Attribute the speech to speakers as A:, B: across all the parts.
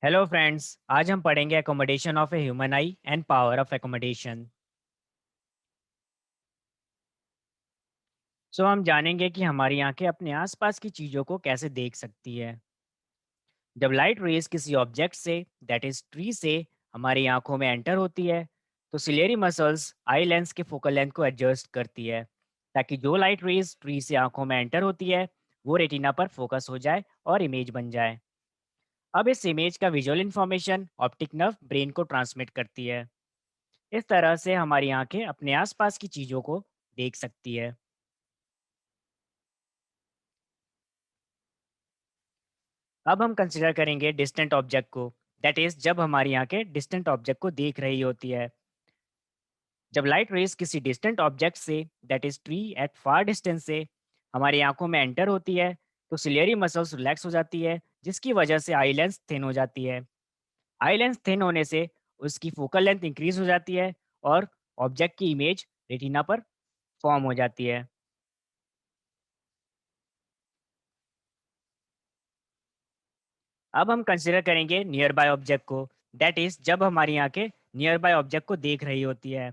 A: Hello friends, आज हम पढ़ेंगे accommodation of a human I and power of accommodation. हम जानेंगे कि हमारी आंखें अपने आसपास की चीज़ों को कैसे देख सकती है। जब लाइट रेज किसी ऑब्जेक्ट से, दैट इज ट्री से, हमारी आंखों में एंटर होती है, तो सिलेरी मसल्स आई लेंस के फोकल लेंथ को एडजस्ट करती है, ताकि जो लाइट रेज ट्री से आंखों में एंटर होती है वो रेटिना पर फोकस हो जाए और इमेज बन जाए। अब इस इमेज का visual information optic nerve brain को ट्रांसमिट करती है। इस तरह से हमारी आंखें अपने आसपास की चीजों को देख सकती है। अब हम कंसिडर करेंगे डिस्टेंट ऑब्जेक्ट को, दैट इज जब हमारी आंखें डिस्टेंट ऑब्जेक्ट को देख रही होती है। जब लाइट रेज किसी डिस्टेंट ऑब्जेक्ट से, that is tree at far distance से, हमारी आंखों में एंटर होती है, तो सिलियरी मसल्स रिलैक्स हो जाती है, जिसकी वजह से आई लेंस थिन हो जाती है। आई लेंस थिन होने से उसकी फोकल लेंथ इंक्रीज हो जाती है और ऑब्जेक्ट की इमेज रेटिना पर फॉर्म हो जाती है। अब हम कंसिडर करेंगे नियर बाय ऑब्जेक्ट को, दैट इज जब हमारी आंखें नियर बाय ऑब्जेक्ट को देख रही होती है।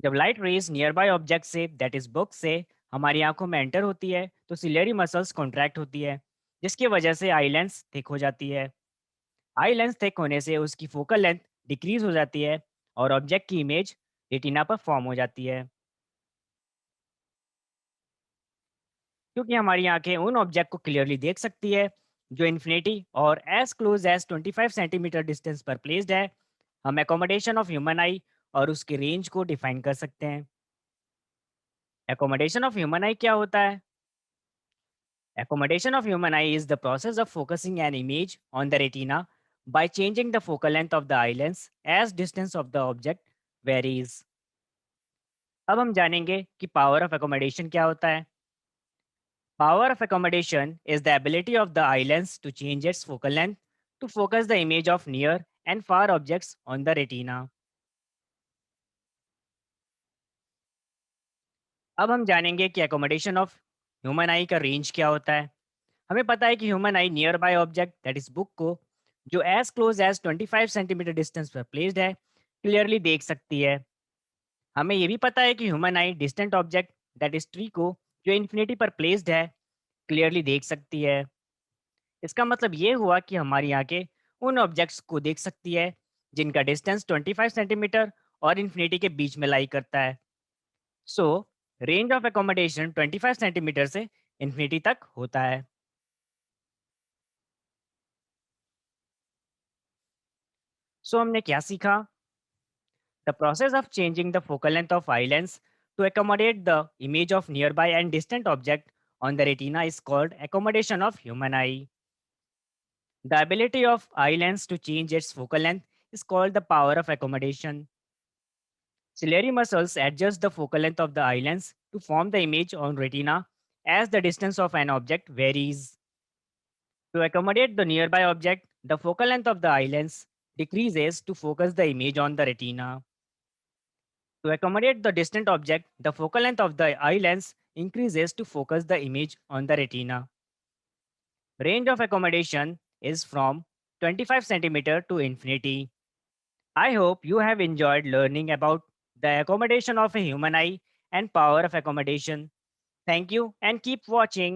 A: जब light rays near by object से, दैट इज बुक से, हमारी आंखों में एंटर होती है, तो सिलियरी मसल्स कॉन्ट्रैक्ट होती है, जिसकी वजह से आई लेंस थिक हो जाती है। आई लेंस थिक होने से उसकी फोकल लेंथ डिक्रीज हो जाती है और ऑब्जेक्ट की इमेज रेटिना पर फॉर्म हो जाती है। क्योंकि हमारी आंखें उन ऑब्जेक्ट को क्लियरली देख सकती है जो इन्फिनिटी और as close as 25 centimetre distance पर प्लेस्ड है, हम एकोमोडेशन ऑफ ह्यूमन आई और उसकी रेंज को डिफाइन कर सकते हैं। एकोमोडेशन ऑफ ह्यूमन आई क्या होता है? Accommodation of human eye is the process of focusing an image on the retina by changing the focal length of the eye lens as distance of the object varies. अब हम जानेंगे कि power of accommodation क्या होता है। Power of accommodation is the ability of the eye lens to change its focal length to focus the image of near and far objects on the retina. अब हम जानेंगे कि accommodation of human eye का range क्या होता है। हमें पता है कि human eye near by object that is book को, जो as close as 25 centimetre distance पर प्लेस्ड है, क्लियरली देख सकती है। हमें ये भी पता है कि human eye distant object that is tree को, जो इन्फिनिटी पर प्लेस्ड है, क्लियरली देख सकती है। इसका मतलब ये हुआ कि हमारी आंखें उन ऑब्जेक्ट्स को देख सकती है जिनका डिस्टेंस 25 सेंटीमीटर और इन्फिनिटी के बीच में लाई करता है। सो रेंज ऑफ एकोमोडेशन 25 सेंटीमीटर से इन्फिनिटी तक होता है। हमने क्या सीखा? The process of changing the focal length of eye lens to accommodate the image of nearby and distant object on the retina is called accommodation of human eye. The ability of eye lens to change its focal length is called the power of accommodation. Ciliary muscles adjust the focal length of the eye lens to form the image on retina as the distance of an object varies. To accommodate the nearby object, the focal length of the eye lens decreases to focus the image on the retina. To accommodate the distant object, the focal length of the eye lens increases to focus the image on the retina. Range of accommodation is from 25 centimeter to infinity. I hope you have enjoyed learning about the accommodation of a human eye and power of accommodation. Thank you and keep watching.